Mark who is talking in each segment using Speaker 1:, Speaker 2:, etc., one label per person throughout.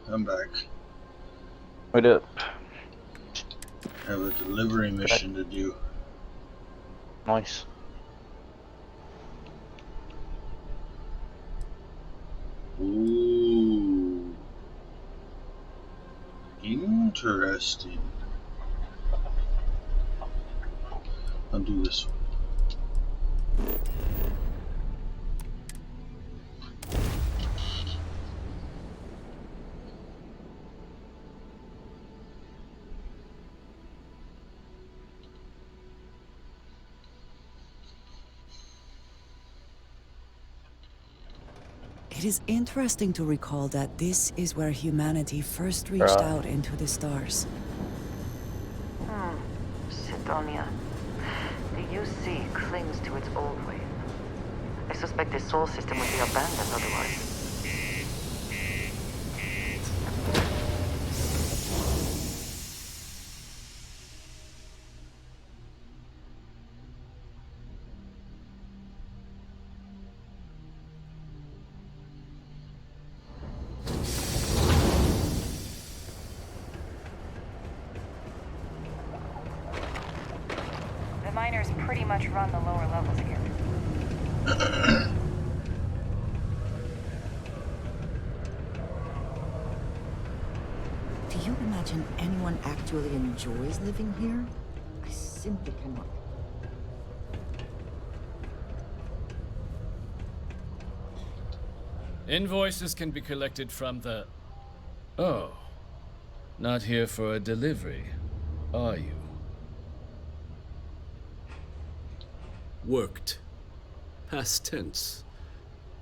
Speaker 1: I'm back.
Speaker 2: What up?
Speaker 1: I have a delivery mission to do.
Speaker 2: Nice.
Speaker 1: Ooh. Interesting. I'll do this one.
Speaker 3: It is interesting to recall that this is where humanity first reached out into the stars.
Speaker 4: Sidonia. The UC clings to its old way. I suspect this soul system would be abandoned otherwise.
Speaker 5: The miners pretty much run the lower levels here.
Speaker 3: Do you imagine anyone actually enjoys living here? I simply cannot.
Speaker 6: Invoices can be collected from the... Oh. Not here for a delivery, are you?
Speaker 7: Worked. Past tense.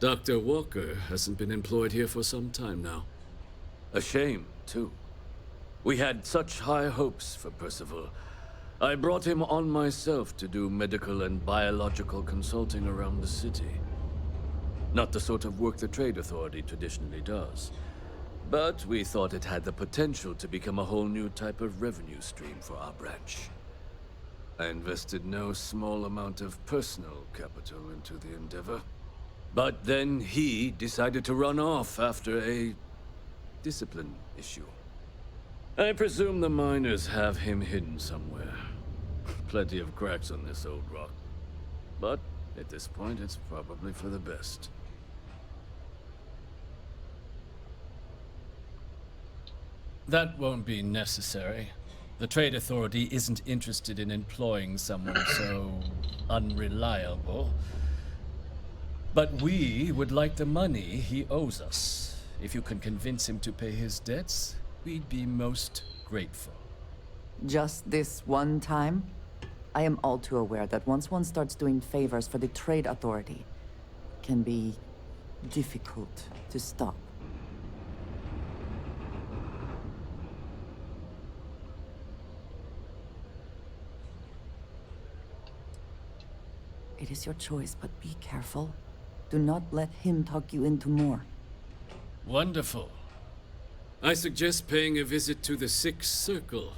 Speaker 7: Dr. Walker hasn't been employed here for some time now.
Speaker 8: A shame, too. We had such high hopes for Percival. I brought him on myself to do medical and biological consulting around the city. Not the sort of work the Trade Authority traditionally does. But we thought it had the potential to become a whole new type of revenue stream for our branch. I invested no small amount of personal capital into the endeavor. But then he decided to run off after a discipline issue. I presume the miners have him hidden somewhere. Plenty of cracks on this old rock. But at this point, it's probably for the best.
Speaker 6: That won't be necessary. The Trade Authority isn't interested in employing someone so unreliable. But we would like the money he owes us. If you can convince him to pay his debts, we'd be most grateful.
Speaker 3: Just this one time? I am all too aware that once one starts doing favors for the Trade Authority, it can be difficult to stop. It is your choice, but be careful. Do not let him talk you into more.
Speaker 6: Wonderful.
Speaker 7: I suggest paying a visit to the Sixth Circle,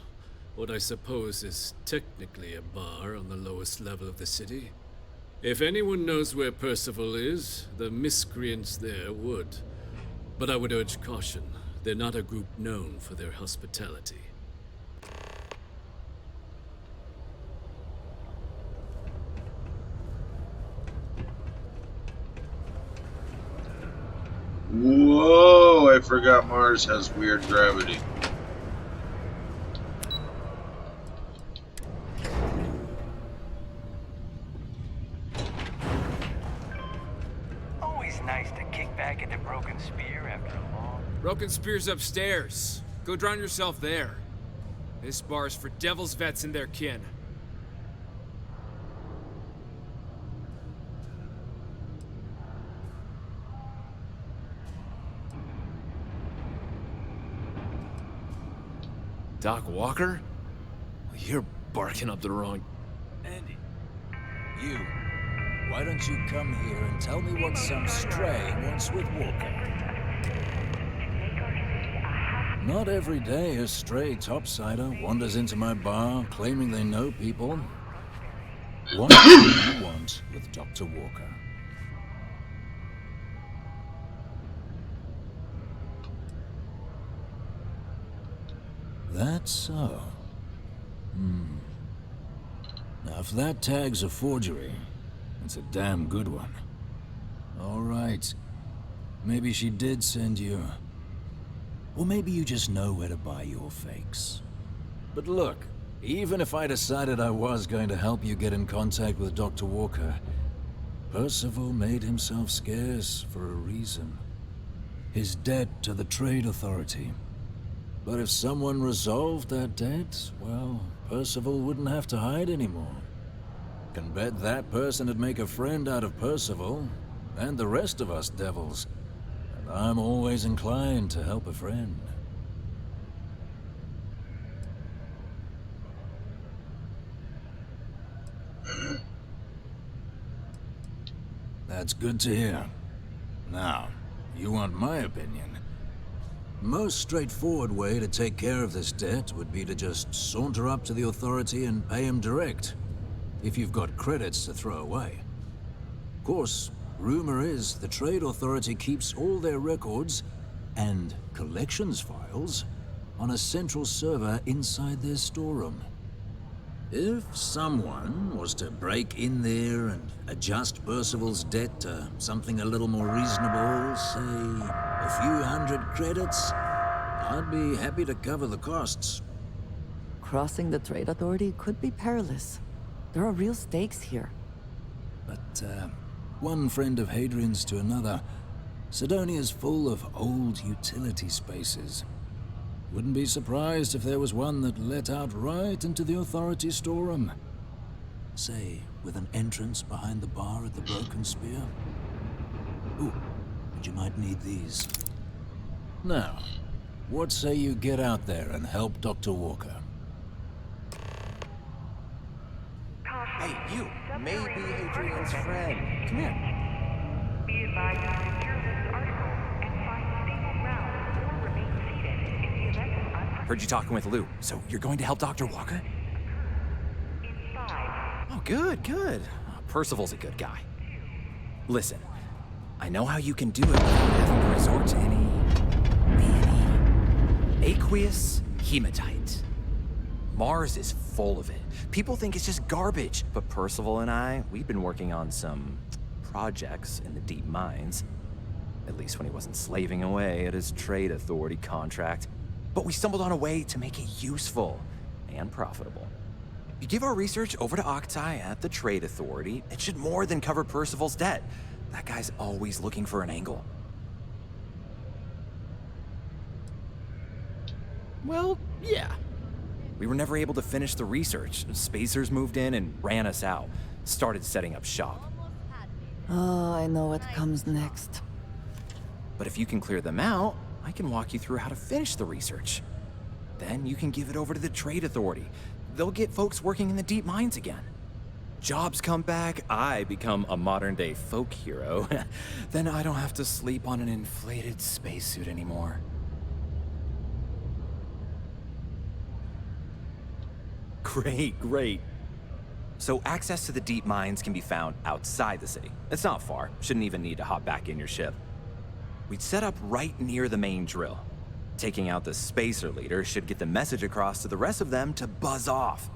Speaker 7: what I suppose is technically a bar on the lowest level of the city. If anyone knows where Percival is, the miscreants there would. But I would urge caution. They're not a group known for their hospitality.
Speaker 1: Whoa, I forgot Mars has weird gravity.
Speaker 9: Always nice to kick back at the Broken Spear after a long...
Speaker 10: Broken Spear's upstairs. Go drown yourself there. This bar's for Devil's Vets and their kin. Doc Walker? You're barking up the wrong...
Speaker 9: Andy, you. Why don't you come here and tell me what some stray wants with Walker? Not every day a stray topsider wanders into my bar claiming they know people. What do you want with Dr. Walker? That's so. Now, if that tag's a forgery, it's a damn good one. All right. Maybe she did send you. Or maybe you just know where to buy your fakes. But look, even if I decided I was going to help you get in contact with Dr. Walker, Percival made himself scarce for a reason. His debt to the Trade Authority. But if someone resolved that debt, well, Percival wouldn't have to hide anymore. Can bet that person would make a friend out of Percival, and the rest of us devils. And I'm always inclined to help a friend. That's good to hear. Now, you want my opinion? Most straightforward way to take care of this debt would be to just saunter up to the authority and pay him direct, if you've got credits to throw away. Of course, rumor is the Trade Authority keeps all their records and collections files on a central server inside their storeroom. If someone was to break in there and adjust Percival's debt to something a little more reasonable, say a few hundred credits, I'd be happy to cover the costs.
Speaker 3: Crossing the Trade Authority could be perilous. There are real stakes here.
Speaker 9: But, one friend of Hadrian's to another, Sidonia's full of old utility spaces. Wouldn't be surprised if there was one that let out right into the authority storeroom. Say, with an entrance behind the bar at the Broken Spear. Ooh, and you might need these. Now, what say you get out there and help Dr. Walker?
Speaker 11: Hey, you may be Hadrian's friend. Come here.
Speaker 4: Be advised to secure this article and find stable ground or remain seated in the event of unforeseen.
Speaker 11: Heard you talking with Lou, so you're going to help Dr. Walker?
Speaker 4: Inside.
Speaker 11: Oh, good, good. Percival's a good guy. Listen, I know how you can do it without having to resort to any aqueous hematite. Mars is full of it. People think it's just garbage, but Percival and I, we've been working on some projects in the deep mines. At least when he wasn't slaving away at his Trade Authority contract. But we stumbled on a way to make it useful and profitable. You give our research over to Octai at the Trade Authority, it should more than cover Percival's debt. That guy's always looking for an angle. Well, yeah. We were never able to finish the research. Spacers moved in and ran us out. Started setting up shop.
Speaker 3: Oh, I know what comes next.
Speaker 11: But if you can clear them out, I can walk you through how to finish the research. Then you can give it over to the Trade Authority. They'll get folks working in the deep mines again. Jobs come back, I become a modern-day folk hero. Then I don't have to sleep on an inflated spacesuit anymore. Great, great. So access to the deep mines can be found outside the city. It's not far. Shouldn't even need to hop back in your ship. We'd set up right near the main drill. Taking out the spacer leader should get the message across to the rest of them to buzz off.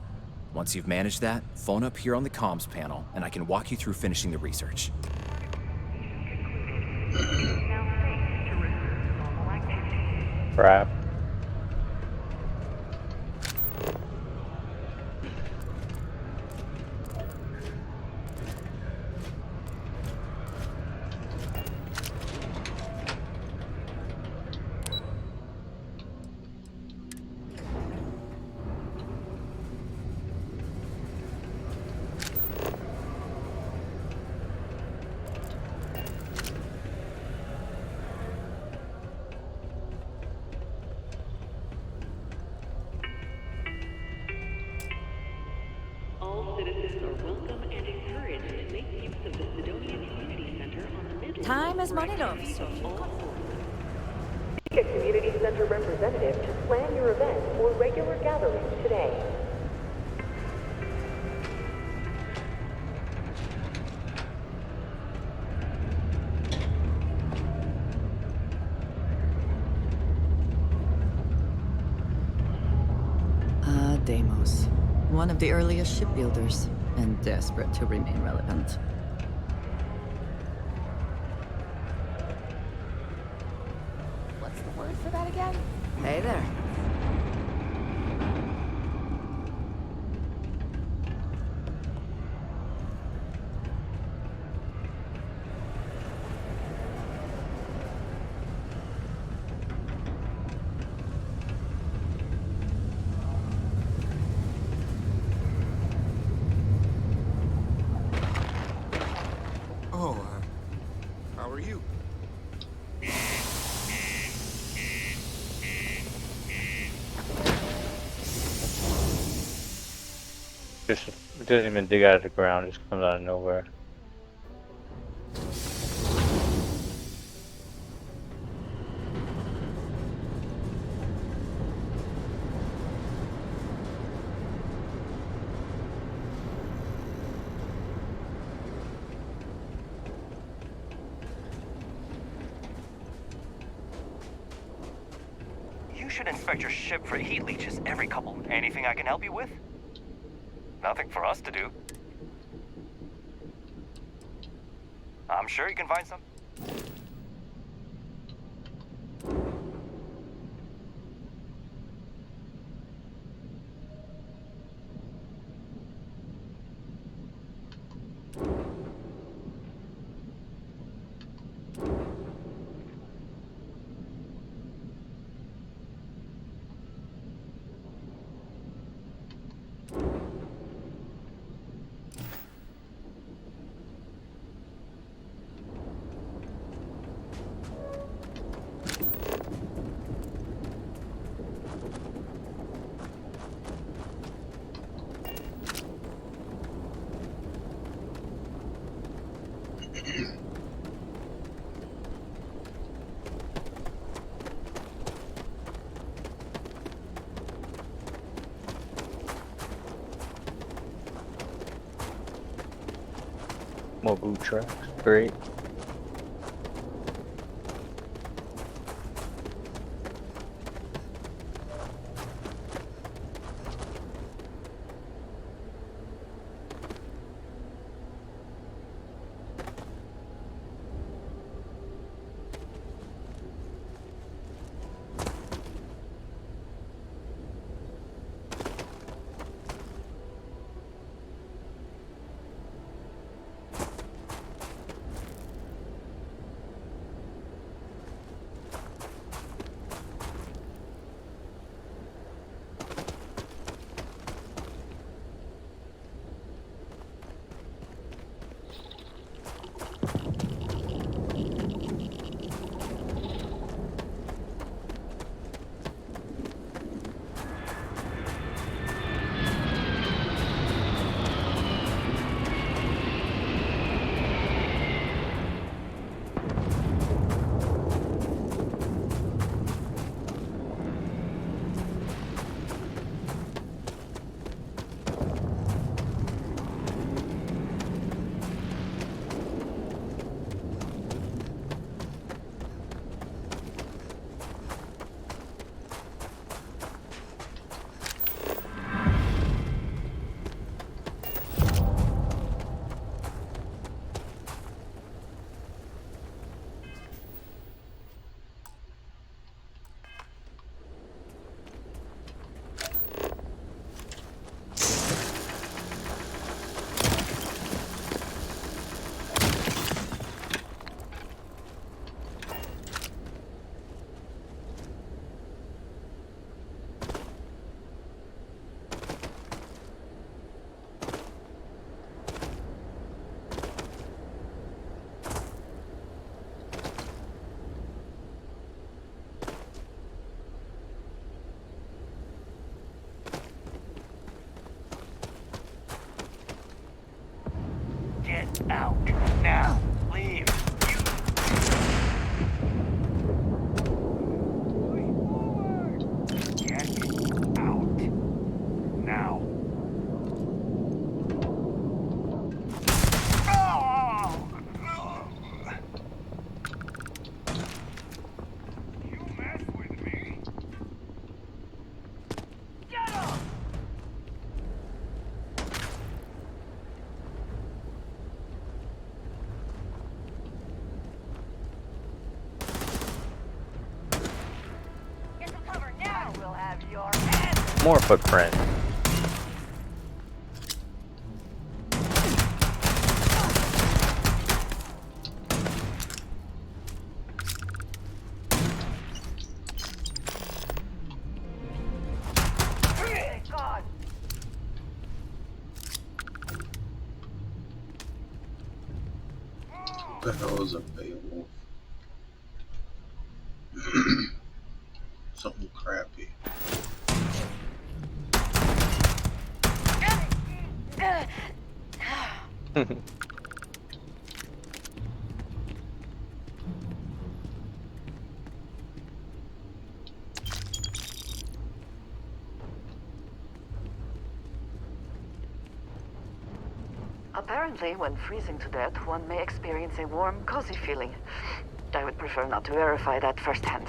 Speaker 11: Once you've managed that, phone up here on the comms panel, and I can walk you through finishing the research.
Speaker 2: Crap.
Speaker 12: All citizens are welcome and encouraged to make use of the Sidonia Community Center on the middle.
Speaker 5: Time is money, love.
Speaker 12: So
Speaker 4: Seek a community center representative to plan your event or regular gatherings today.
Speaker 3: Deimos, one of the earliest shipbuilders, and desperate to remain relevant.
Speaker 5: What's the word for that again?
Speaker 3: Hey there.
Speaker 13: Oh, how are you?
Speaker 2: Just it doesn't even dig out of the ground, just comes out of nowhere.
Speaker 14: You should inspect your ship for heat leeches every couple. Anything I can help you with? Nothing for us to do. I'm sure you can find some.
Speaker 2: More boot tracks, great. more footprints.
Speaker 1: What the hell is a Beowulf? Something crappy.
Speaker 4: Apparently, when freezing to death, one may experience a warm, cozy feeling. I would prefer not to verify that firsthand.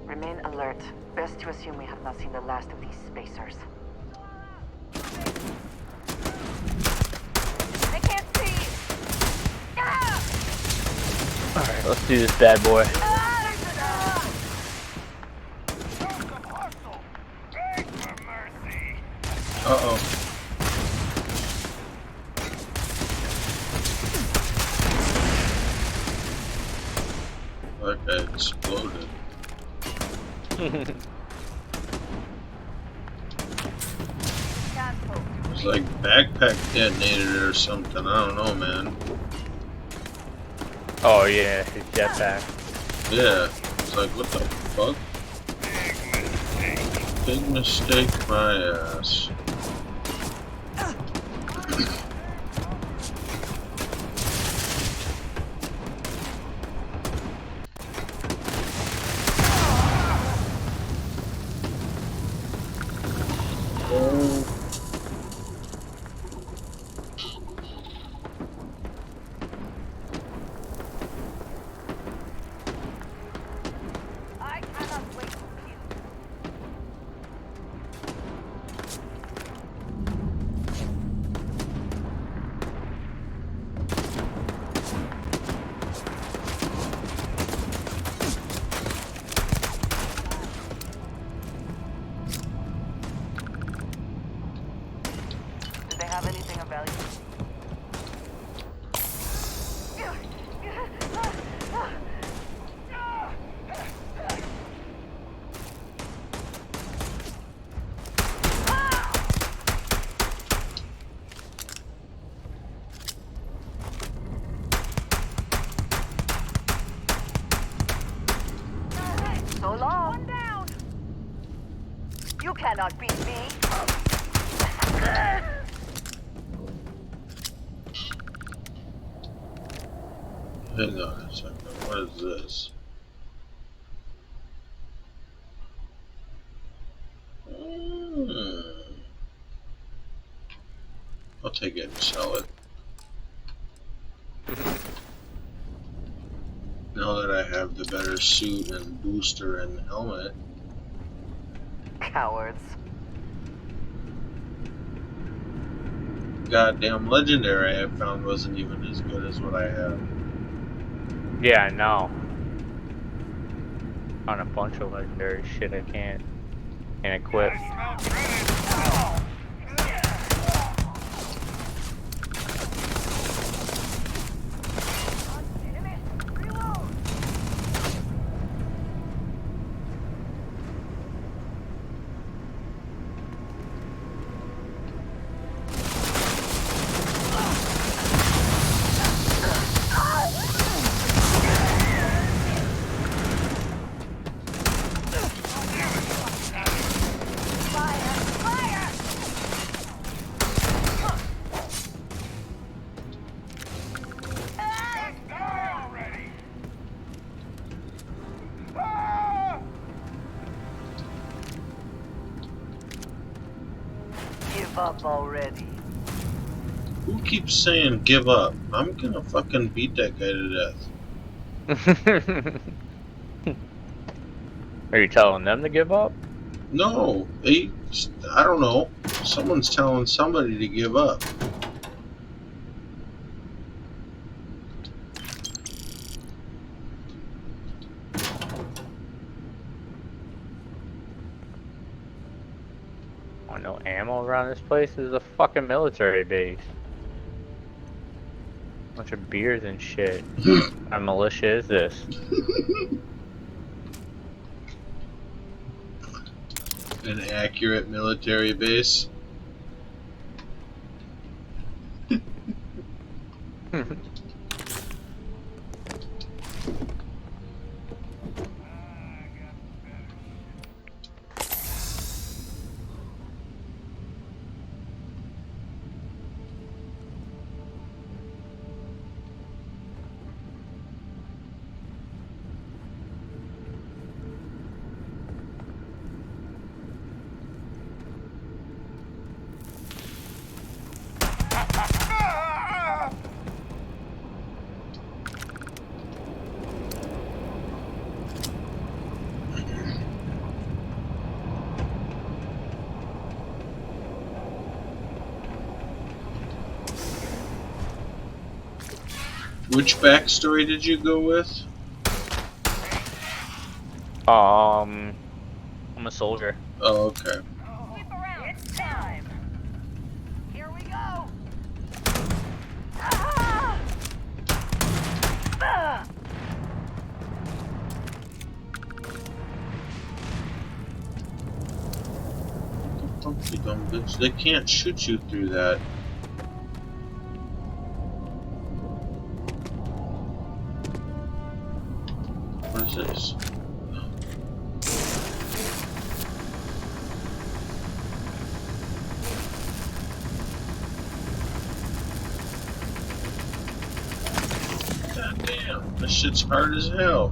Speaker 4: Remain alert. Best to assume we have not seen the last of these spacers.
Speaker 5: They can't see! Ah!
Speaker 2: Alright, let's do this bad boy.
Speaker 1: Uh-oh. Like that exploded. It's like backpack detonated or something. I don't know, man.
Speaker 2: Oh yeah, his jetpack.
Speaker 1: Yeah. It's like, what the fuck? Big mistake, my ass.
Speaker 5: I cannot wait to kill.
Speaker 4: Do they have anything of value? So long.
Speaker 5: One down!
Speaker 4: You cannot beat me.
Speaker 1: Hang on a second. What is this? I'll take it and sell it. Now that I have the better suit and booster and helmet.
Speaker 4: Cowards.
Speaker 1: Goddamn legendary I found wasn't even as good as what I have.
Speaker 2: Yeah, I know. On a bunch of legendary shit I can't equip.
Speaker 5: Fire!
Speaker 4: Give up already.
Speaker 1: Who keeps saying give up? I'm gonna fucking beat that guy to death.
Speaker 2: Are you telling them to give up?
Speaker 1: No, I don't know. Someone's telling somebody to give up.
Speaker 2: Oh, no ammo around this place? This is a fucking military base. Bunch of beers and shit. What kind of militia is this?
Speaker 1: An accurate military base. Which backstory did you go with?
Speaker 2: I'm a soldier.
Speaker 1: Oh, okay.
Speaker 5: Sweep around. It's time. Here we go. Ah! Ah!
Speaker 1: Don't you dumb bitch. They can't shoot you through that. What is this? God damn, this shit's hard as hell.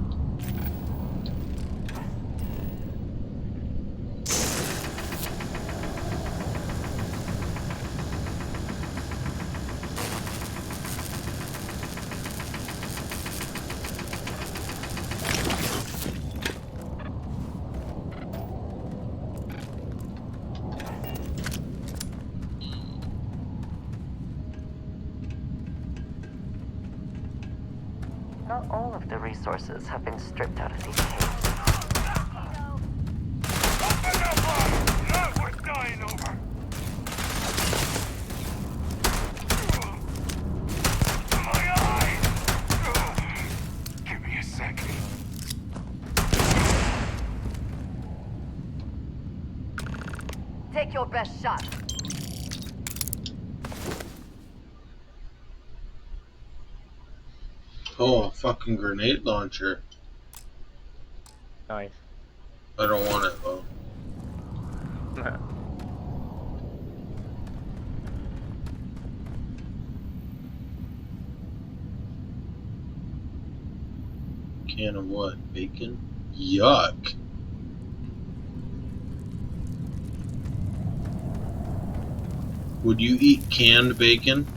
Speaker 4: Not all of the resources have been stripped out of these caves.
Speaker 14: We're dying over. My eyes! Give me a second.
Speaker 5: Take your best shot.
Speaker 1: Oh, a fucking grenade launcher.
Speaker 2: Nice.
Speaker 1: I don't want it though. Can of what? Bacon? Yuck. Would you eat canned bacon?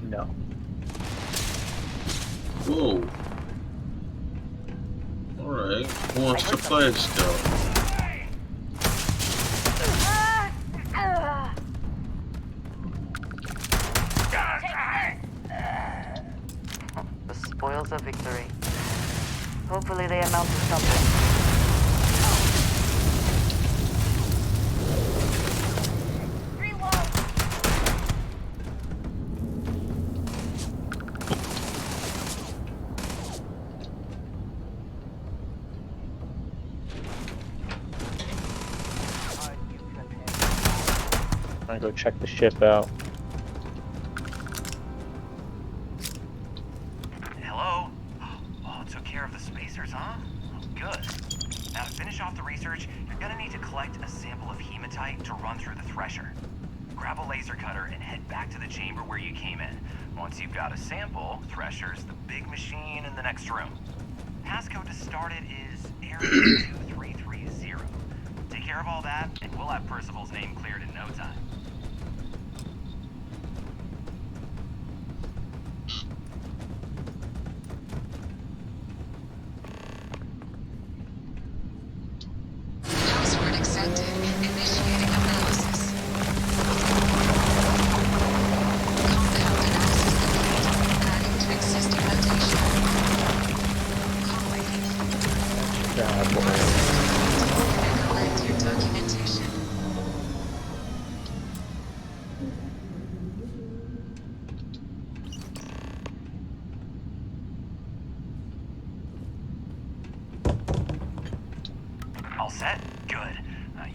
Speaker 2: No.
Speaker 1: Whoa. Alright. Who wants to play still?
Speaker 4: The spoils of victory. Hopefully they amount to something.
Speaker 2: I'm gonna go check the ship out.
Speaker 14: Hello? Oh, took care of the spacers, huh? Good. Now to finish off the research, you're gonna need to collect a sample of hematite to run through the thresher. Grab a laser cutter and head back to the chamber where you came in. Once you've got a sample, thresher's the big machine in the next room. Passcode to start it is Area 2330. Take care care of all that, and we'll have Percival's name cleared in no time.
Speaker 15: Password accepted. Initiating analysis. Compound analysis complete. Adding to existing notation. Calling. Collect your documentation.
Speaker 14: All set? Good.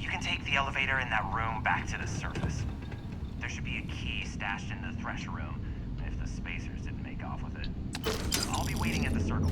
Speaker 14: You can take the elevator in that room back to the surface. There should be a key stashed in the thresher room, if the spacers didn't make off with it. I'll be waiting at the circle.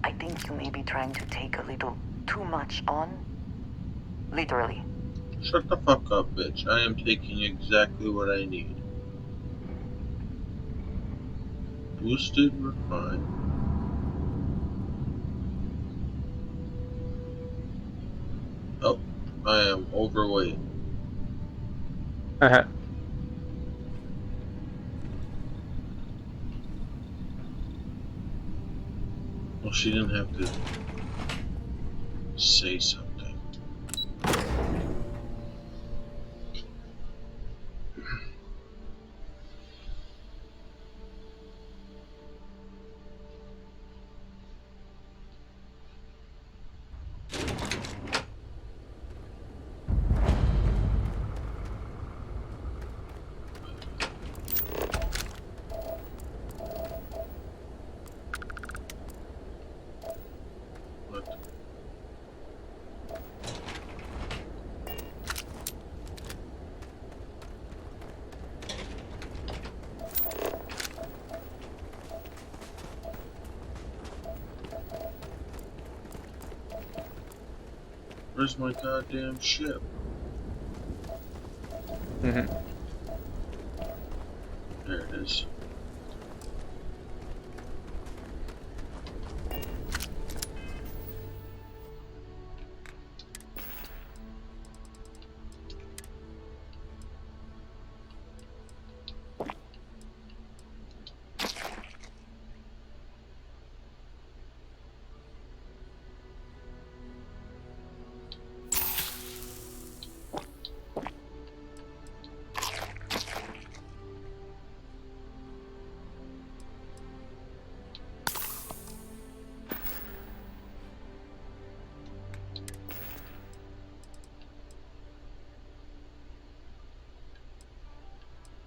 Speaker 4: I think you may be trying to take a little too much on. Literally.
Speaker 1: Shut the fuck up, bitch. I am taking exactly what I need. Boosted, refined. Oh, I am overweight. Well, she didn't have to say something. Where's my goddamn ship? There it is.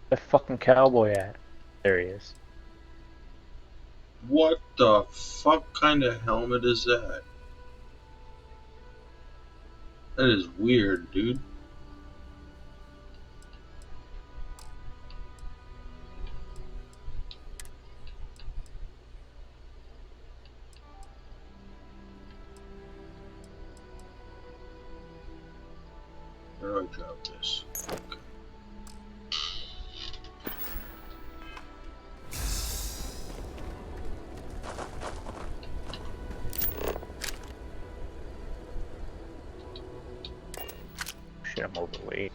Speaker 2: The fucking cowboy at? There he is.
Speaker 1: What the fuck kind of helmet is that? That is weird, dude. Where do I drop this? Okay.
Speaker 2: Shit, I'm overweight.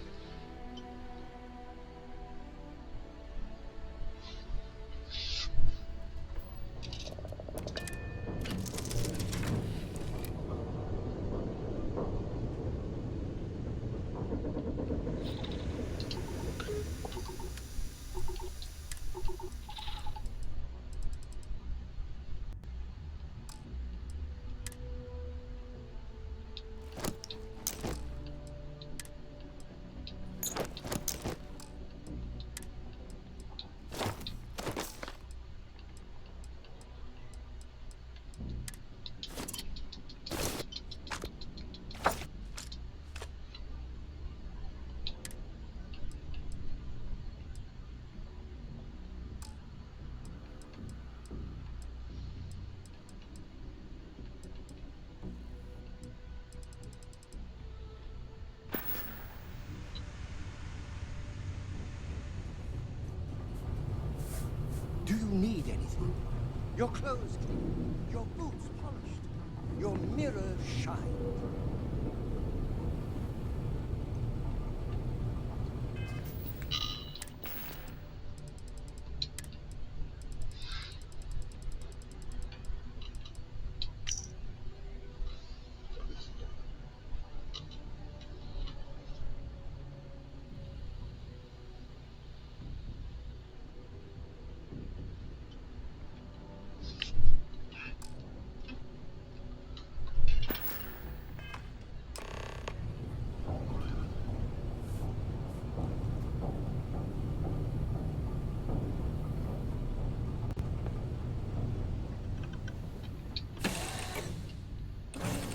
Speaker 16: Your clothes clean, your boots polished, your mirror shine.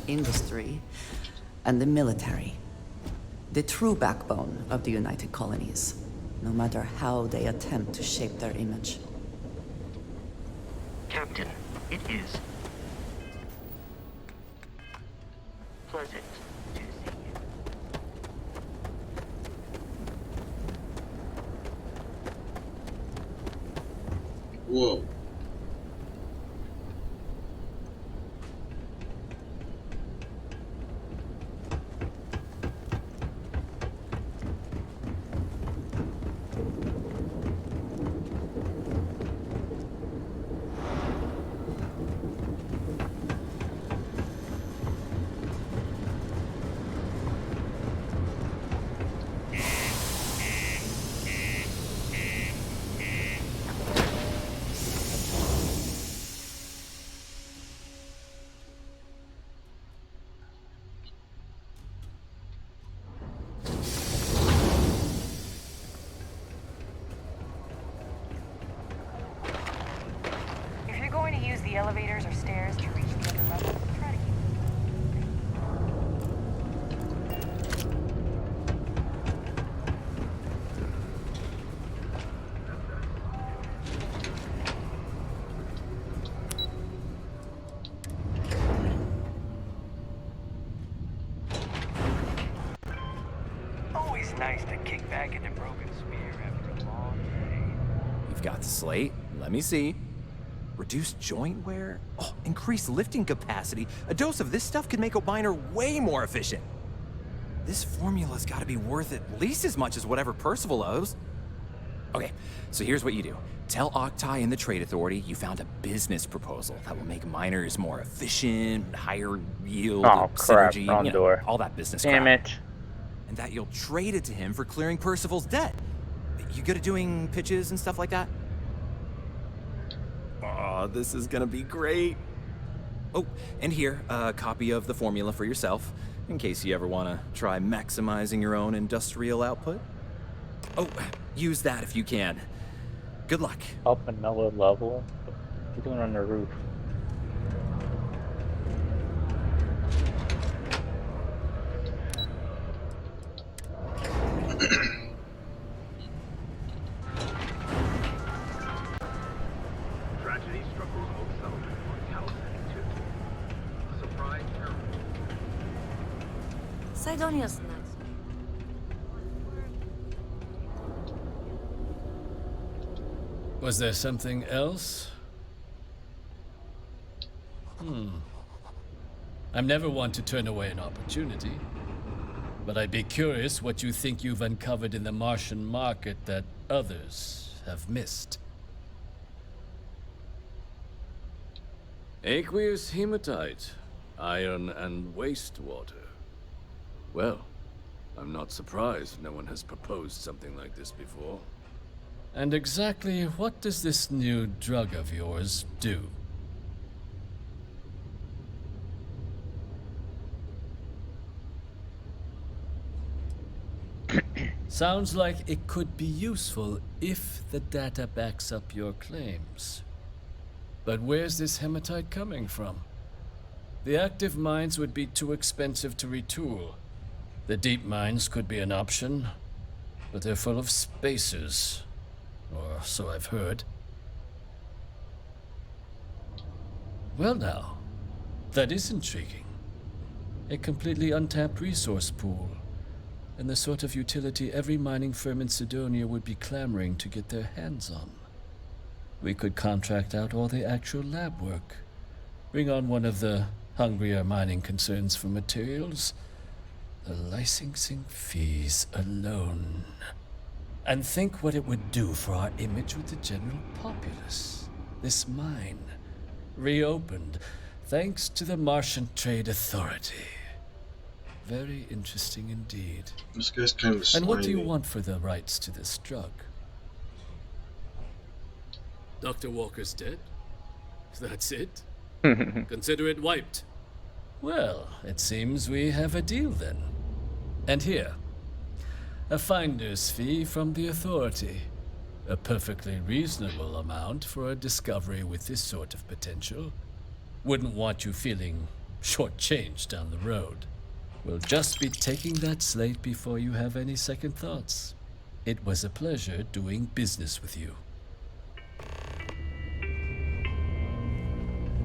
Speaker 3: Industry and the military. The true backbone of the United Colonies, no matter how they attempt to shape their image.
Speaker 17: Captain, it is pleasant to see you.
Speaker 1: Whoa.
Speaker 4: If you're going to use the elevators or stairs to reach the other level, try to keep
Speaker 17: Always nice to kick back into Broken Spear after a long day.
Speaker 11: You've got the slate. Let me see. Reduced joint wear? Oh, increased lifting capacity. A dose of this stuff could make a miner way more efficient. This formula's gotta be worth at least as much as whatever Percival owes. Okay, so here's what you do. Tell Octai and the Trade Authority you found a business proposal that will make miners more efficient, higher yield,
Speaker 2: Oh crap,
Speaker 11: synergy,
Speaker 2: wrong
Speaker 11: you know,
Speaker 2: door.
Speaker 11: all that business
Speaker 2: Damn
Speaker 11: crap.
Speaker 2: it.
Speaker 11: And that you'll trade it to him for clearing Percival's debt. You good at doing pitches and stuff like that? Oh, this is gonna be great. Oh, and here, a copy of the formula for yourself, in case you ever want to try maximizing your own industrial output. Oh, use that if you can. Good luck.
Speaker 2: Up another level? What are you doing on the roof?
Speaker 18: Tragedy struck a remote settlement on Tau 2. Surprise terror.
Speaker 19: Sidonia's nice.
Speaker 6: Was there something else? I'm never one to turn away an opportunity. But I'd be curious what you think you've uncovered in the Martian market that others have missed.
Speaker 8: Aqueous hematite, iron and wastewater. Well, I'm not surprised no one has proposed something like this before.
Speaker 6: And exactly what does this new drug of yours do? Sounds like it could be useful if the data backs up your claims. But where's this hematite coming from? The active mines would be too expensive to retool. The deep mines could be an option, but they're full of spacers. Or so I've heard. Well now, that is intriguing. A completely untapped resource pool, and the sort of utility every mining firm in Sidonia would be clamoring to get their hands on. We could contract out all the actual lab work. Bring on one of the hungrier mining concerns for materials. The licensing fees alone. And think what it would do for our image with the general populace. This mine, reopened thanks to the Martian Trade Authority. Very interesting indeed.
Speaker 1: This guy's kind of slimy.
Speaker 6: And what do you want for the rights to this drug?
Speaker 7: Dr. Walker's dead? That's it? Consider it wiped.
Speaker 6: Well, it seems we have a deal then. And here, a finder's fee from the Authority. A perfectly reasonable amount for a discovery with this sort of potential. Wouldn't want you feeling shortchanged down the road. We'll just be taking that slate before you have any second thoughts. It was a pleasure doing business with you.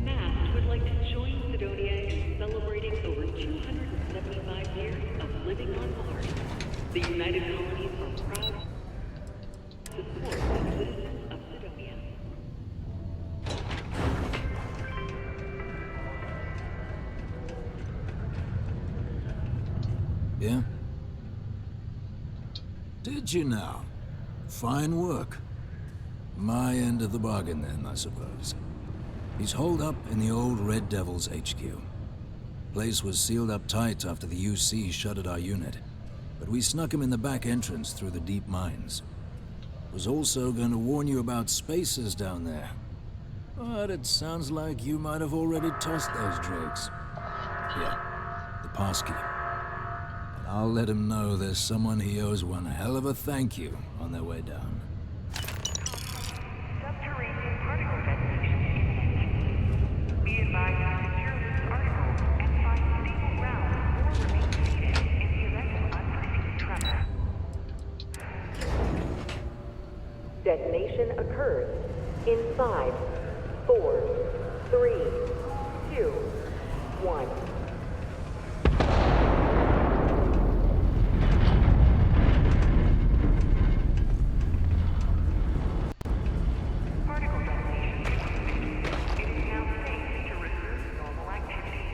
Speaker 12: Mast would like to join Sidonia in celebrating over 275 years of living on Mars. The United Colonies are proud to support the citizens of Sidonia.
Speaker 9: Yeah? Did you now? Fine work. My end of the bargain then, I suppose. He's holed up in the old Red Devil's HQ. Place was sealed up tight after the UC shuttered our unit, but we snuck him in the back entrance through the deep mines. Was also going to warn you about spacers down there. But it sounds like you might have already tossed those drakes. Yeah, the passkey. And I'll let him know there's someone he owes one hell of a thank you on their way down.
Speaker 4: Subterranean particle detonation. Be advised to secure this article and find stable ground or remain seated in the event of unforeseen tremor.
Speaker 12: Detonation occurs in 5, 4, 3, 2, 1.
Speaker 4: Particle detonation completed. It is now safe to resume normal activity.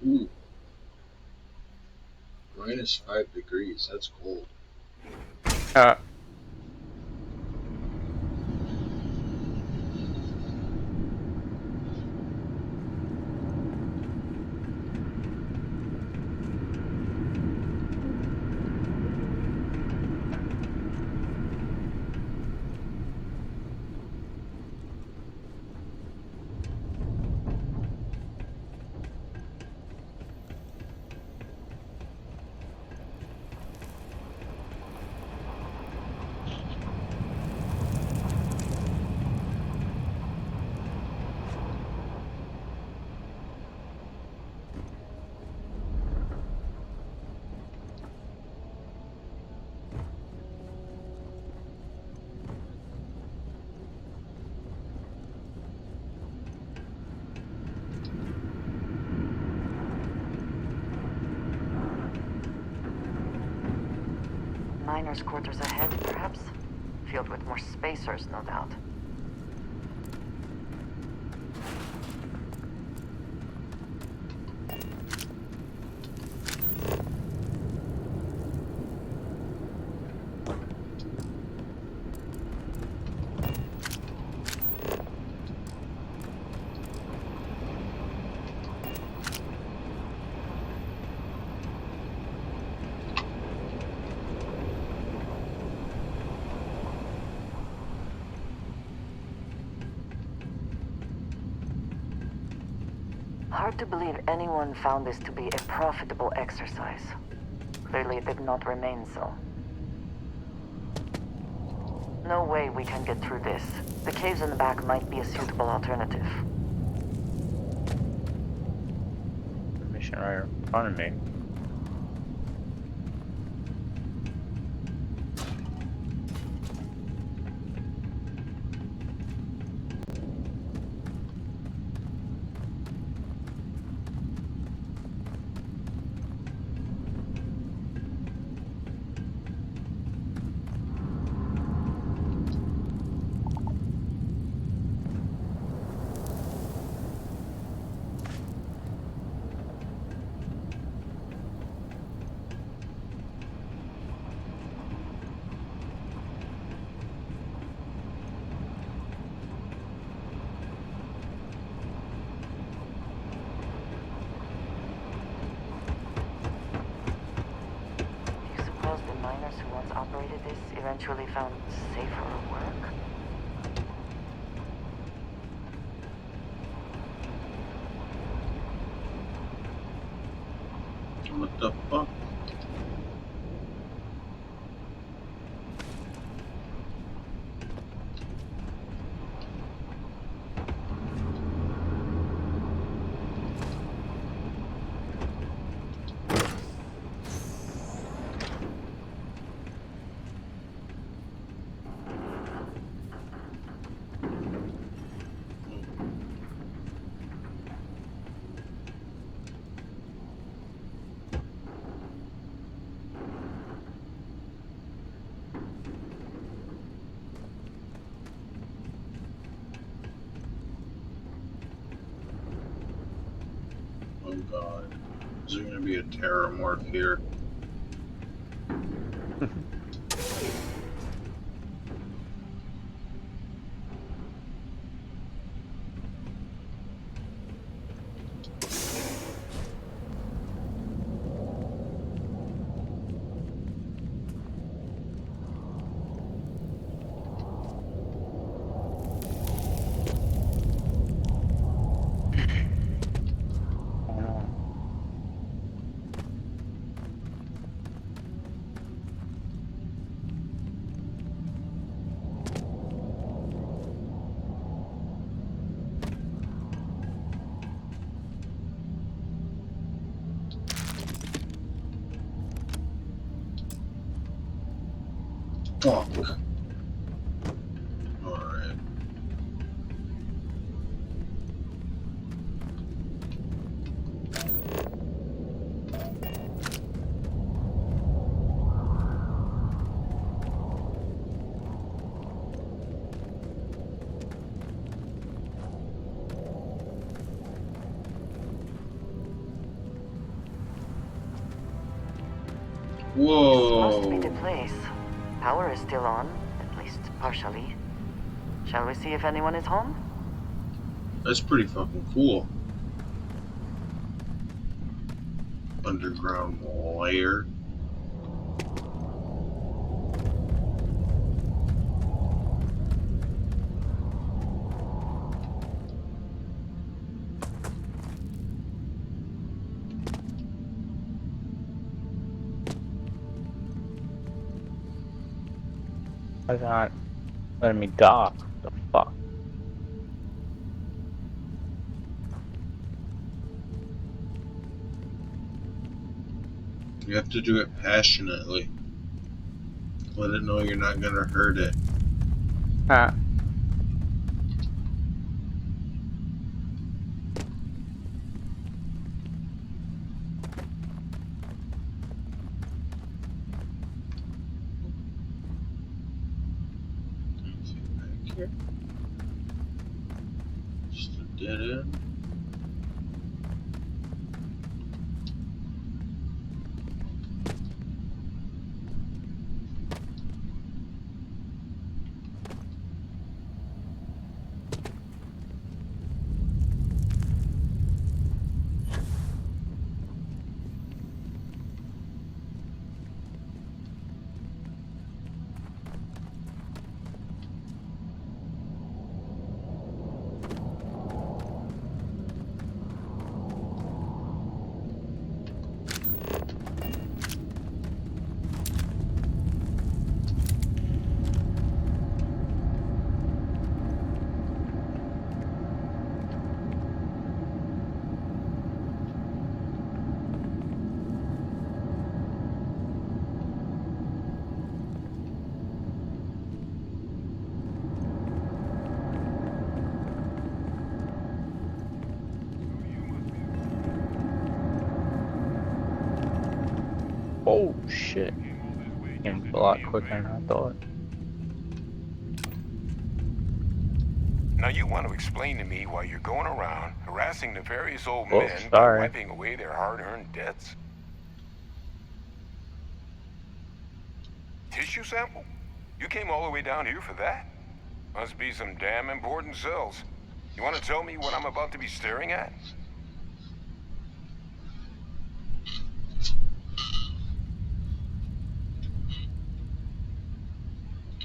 Speaker 1: Ooh. -5 degrees. That's cold.
Speaker 4: Miners' quarters ahead, perhaps? Filled with more spacers, no doubt. hard to believe anyone found this to be a profitable exercise. Clearly it did not remain so. No way we can get through this. The caves in the back might be a suitable alternative.
Speaker 2: Mission right in front of me.
Speaker 4: Operated this eventually found safer work?
Speaker 1: What the fuck? Oh god. Is there gonna be a Terrormorph here? Fuck. Alright. Whoa.
Speaker 4: Must be the place. Power is still on, at least partially. Shall we see if anyone is home?
Speaker 1: That's pretty fucking cool. Underground lair.
Speaker 2: Why is it not letting me dock? The fuck?
Speaker 1: You have to do it passionately. Let it know you're not gonna hurt it.
Speaker 2: Huh.
Speaker 1: Anything back here? Just a dead end.
Speaker 2: Oh shit. Came a lot quicker than I thought.
Speaker 19: Now you want to explain to me why you're going around harassing nefarious old
Speaker 2: Oh,
Speaker 19: men by
Speaker 2: sorry.
Speaker 19: wiping away their hard-earned debts? Tissue sample? You came all the way down here for that? Must be some damn important cells. You want to tell me what I'm about to be staring at?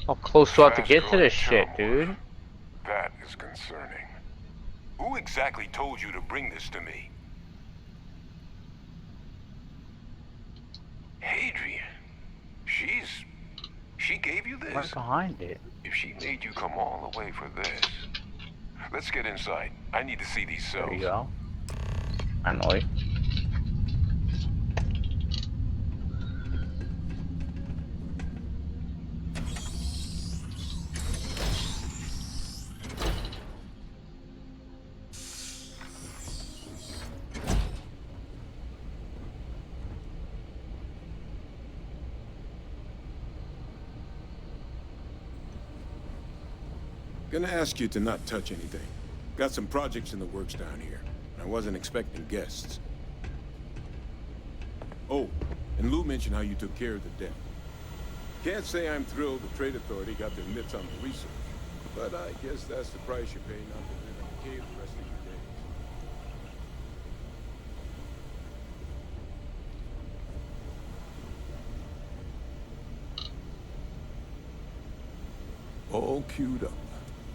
Speaker 2: How close do I have to get to
Speaker 19: Fast-growing
Speaker 2: this shit,
Speaker 19: Terrormorph.
Speaker 2: dude?
Speaker 19: That is concerning. Who exactly told you to bring this to me? Hadrian. She gave you this?
Speaker 2: Right behind it.
Speaker 19: If she made you come all the way for this. Let's get inside. I need to see these cells.
Speaker 2: There you go. I know it.
Speaker 13: Gonna ask you to not touch anything. Got some projects in the works down here. I wasn't expecting guests. Oh, and Lou mentioned how you took care of the debt. Can't say I'm thrilled the Trade Authority got their mitts on the research, but I guess that's the price you pay not to live in a cave the rest of your days. All queued up.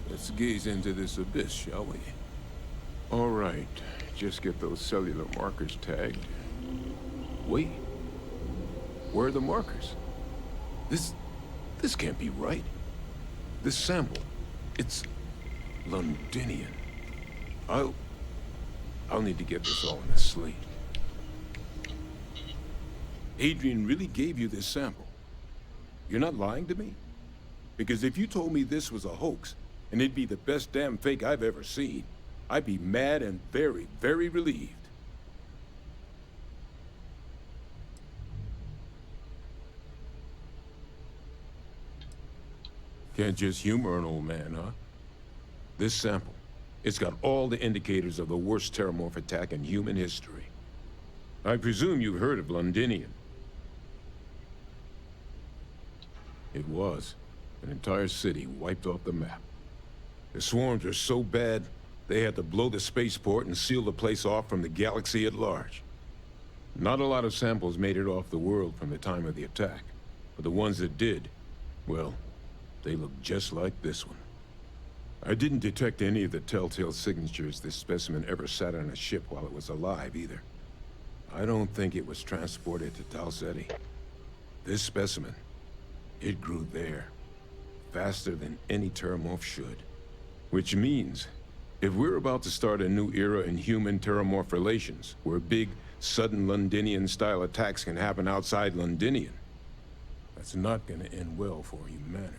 Speaker 13: Let's gaze into this abyss, shall we? All right, just get those cellular markers tagged. Wait, where are the markers? This can't be right. This sample, it's Londinian. I'll need to get this all in a slate. Adrian really gave you this sample. You're not lying to me? Because if you told me this was a hoax, and it'd be the best damn fake I've ever seen, I'd be mad and very, very relieved. Can't just humor an old man, huh? This sample, it's got all the indicators of the worst Terrormorph attack in human history. I presume you've heard of Londinian. It was. An entire city wiped off the map. The swarms are so bad, they had to blow the spaceport and seal the place off from the galaxy at large. Not a lot of samples made it off the world from the time of the attack, but the ones that did, well, they look just like this one. I didn't detect any of the telltale signatures this specimen ever sat on a ship while it was alive, either. I don't think it was transported to Tal Ceti. This specimen, it grew there, faster than any Terrormorph should. Which means, if we're about to start a new era in human-Terrormorph relations, where big, sudden Londinian-style attacks can happen outside Londinian, that's not gonna end well for humanity.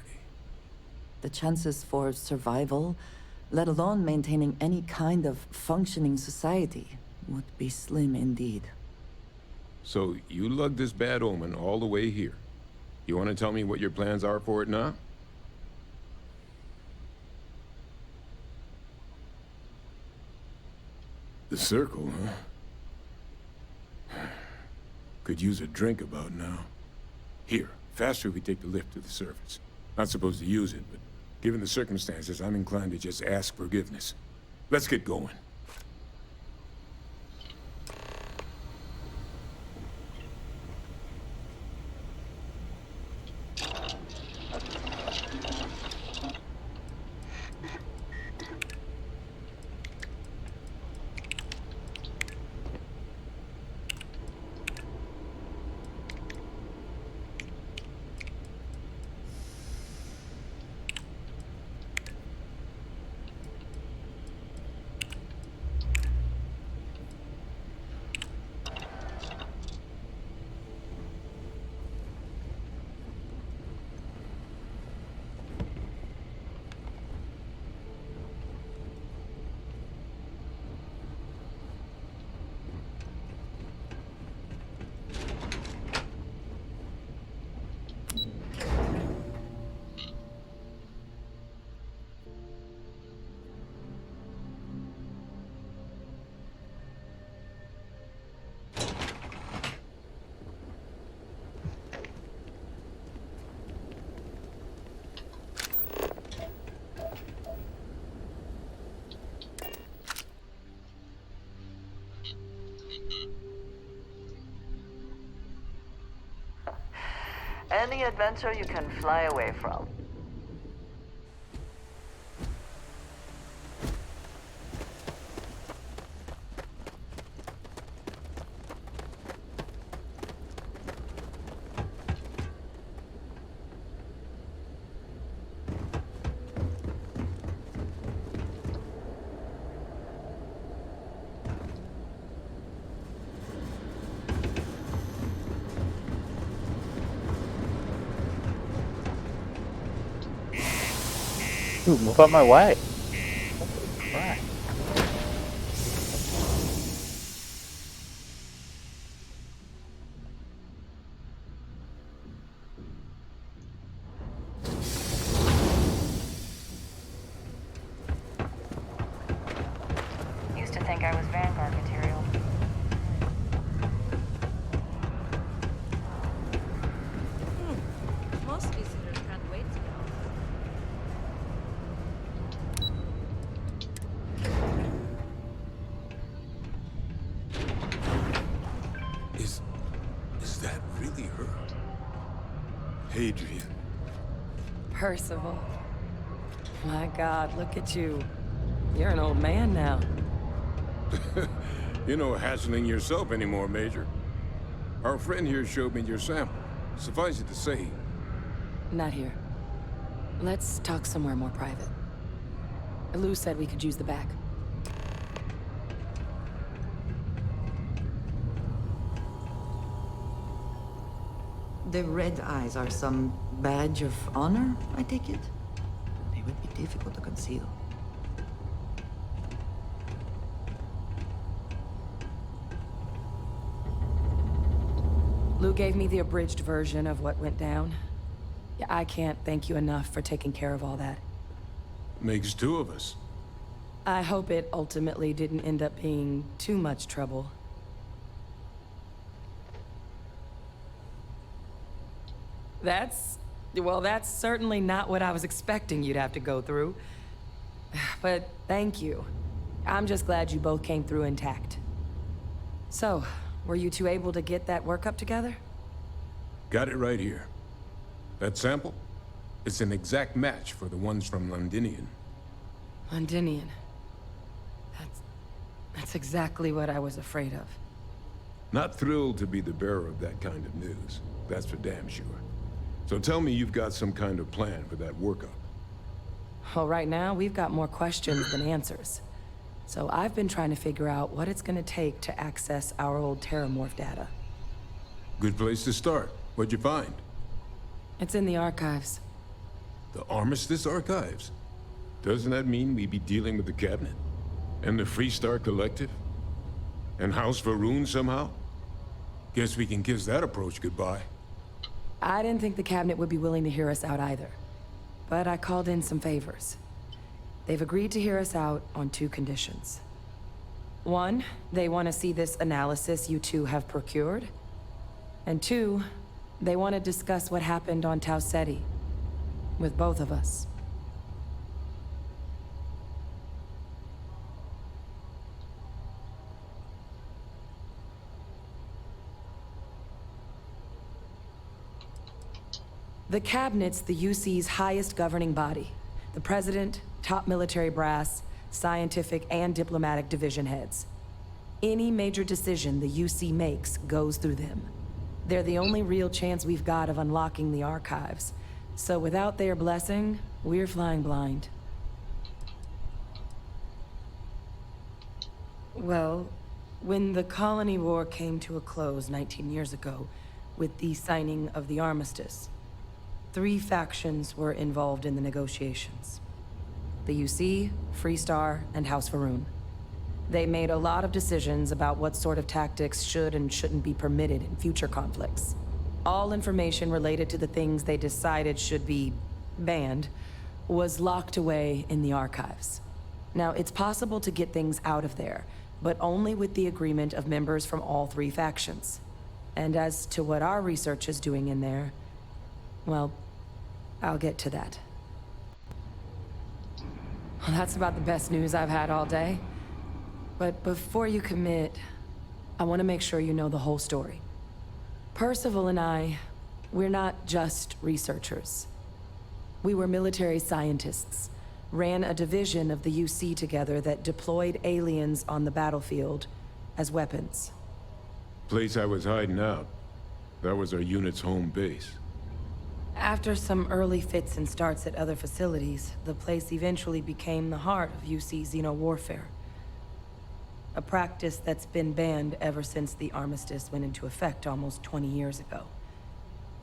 Speaker 3: The chances for survival, let alone maintaining any kind of functioning society, would be slim indeed.
Speaker 13: So, you lugged this bad omen all the way here. You want to tell me what your plans are for it now? The circle, huh? Could use a drink about now. Here, faster if we take the lift to the surface. Not supposed to use it, but given the circumstances, I'm inclined to just ask forgiveness. Let's get going.
Speaker 4: Any adventure you can fly away from.
Speaker 2: Dude, move out my way. Holy crap.
Speaker 5: Used to think I was Vanguard material.
Speaker 20: Most visitors can't wait to get off.
Speaker 13: Is that really her? Hadrian.
Speaker 3: Percival. My God, look at you. You're an old man now.
Speaker 13: You're no hassling yourself anymore, Major. Our friend here showed me your sample. Suffice it to say...
Speaker 21: Not here. Let's talk somewhere more private. Lou said we could use the back.
Speaker 3: The red eyes are some badge of honor, I take it? They would be difficult to conceal.
Speaker 21: Lou gave me the abridged version of what went down. Yeah, I can't thank you enough for taking care of all that.
Speaker 13: Makes two of us.
Speaker 21: I hope it ultimately didn't end up being too much trouble. That's certainly not what I was expecting you'd have to go through. But thank you. I'm just glad you both came through intact. So, were you two able to get that workup together?
Speaker 13: Got it right here. That sample? It's an exact match for the ones from Londinian.
Speaker 21: Londinian. That's exactly what I was afraid of.
Speaker 13: Not thrilled to be the bearer of that kind of news. That's for damn sure. So tell me you've got some kind of plan for that workup.
Speaker 21: Well, right now, we've got more questions than answers. So I've been trying to figure out what it's gonna take to access our old Terrormorph data.
Speaker 13: Good place to start. What'd you find?
Speaker 21: It's in the archives.
Speaker 13: The Armistice Archives? Doesn't that mean we'd be dealing with the Cabinet? And the Freestar Collective? And House Varun somehow? Guess we can kiss that approach goodbye.
Speaker 21: I didn't think the Cabinet would be willing to hear us out either. But I called in some favors. They've agreed to hear us out on two conditions. One, they want to see this analysis you two have procured. And two, they want to discuss what happened on Tau Ceti. With both of us. The Cabinet's the UC's highest governing body. The President, top military brass, scientific and diplomatic division heads. Any major decision the UC makes goes through them. They're the only real chance we've got of unlocking the archives. So without their blessing, we're flying blind. Well, when the Colony War came to a close 19 years ago, with the signing of the armistice, 3 factions were involved in the negotiations. The UC, Freestar, and House Varun. They made a lot of decisions about what sort of tactics should and shouldn't be permitted in future conflicts. All information related to the things they decided should be banned was locked away in the archives. Now, it's possible to get things out of there, but only with the agreement of members from all 3 factions. And as to what our research is doing in there, well, I'll get to that. Well, that's about the best news I've had all day. But before you commit, I want to make sure you know the whole story. Percival and I, We're not just researchers. We were military scientists, ran a division of the UC together that deployed aliens on the battlefield as weapons.
Speaker 13: Place I was hiding out. That was our unit's home base.
Speaker 21: After some early fits and starts at other facilities, the place eventually became the heart of UC xenowarfare. A practice that's been banned ever since the armistice went into effect almost 20 years ago.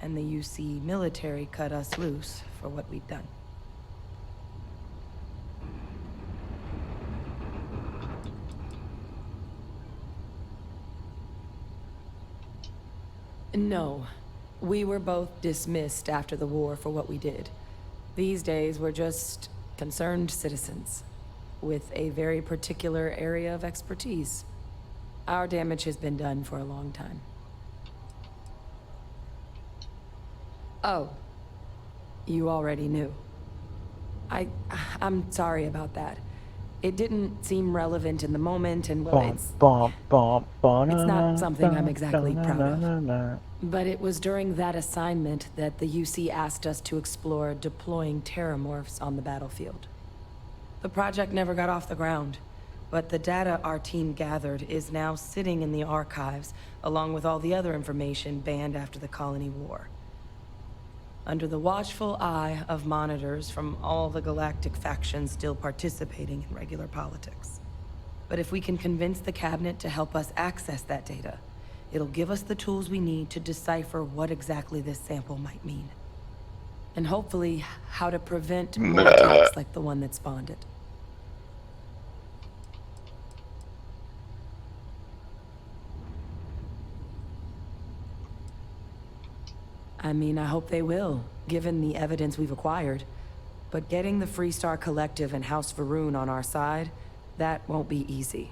Speaker 21: And the UC military cut us loose for what we'd done. No. We were both dismissed after the war for what we did. These days, we're just concerned citizens with a very particular area of expertise. Our damage has been done for a long time. Oh. You already knew. I'm sorry about that. It didn't seem relevant in the moment, and well, it's not something I'm exactly proud of. But it was during that assignment that the UC asked us to explore deploying Terrormorphs on the battlefield. The project never got off the ground, but the data our team gathered is now sitting in the archives, along with all the other information banned after the Colony War. Under the watchful eye of monitors from all the galactic factions still participating in regular politics. But if we can convince the cabinet to help us access that data, it'll give us the tools we need to decipher what exactly this sample might mean. And hopefully, how to prevent more attacks like the one that spawned it. I mean, I hope they will, given the evidence we've acquired. But getting the Freestar Collective and House Varun on our side, that won't be easy.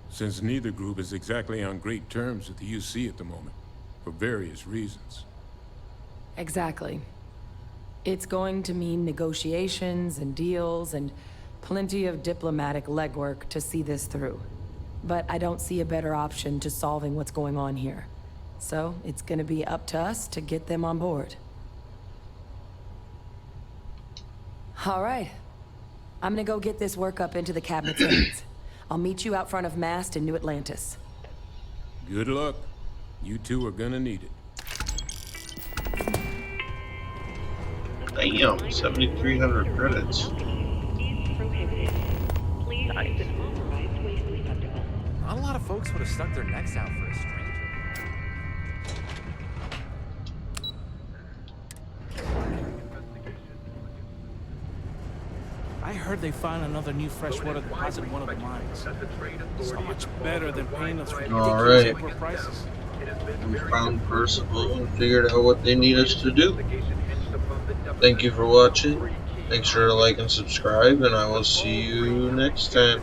Speaker 13: Since neither group is exactly on great terms with the UC at the moment, for various reasons.
Speaker 21: Exactly. It's going to mean negotiations and deals and plenty of diplomatic legwork to see this through. But I don't see a better option to solving what's going on here. So it's gonna be up to us to get them on board. All right. I'm gonna go get this work up into the cabinet's hands. I'll meet you out front of Mast in New Atlantis.
Speaker 13: Good luck. You two are gonna need it.
Speaker 1: Damn, 7,300 credits.
Speaker 12: Nice.
Speaker 11: Not a lot of folks would have stuck their necks out for a stranger.
Speaker 10: I heard they found another new freshwater deposit in one of the mines. So much better than paying us ridiculous over prices.
Speaker 1: We found Percival and figured out what they need us to do. Thank you for watching. Make sure to like and subscribe, and I will see you next time.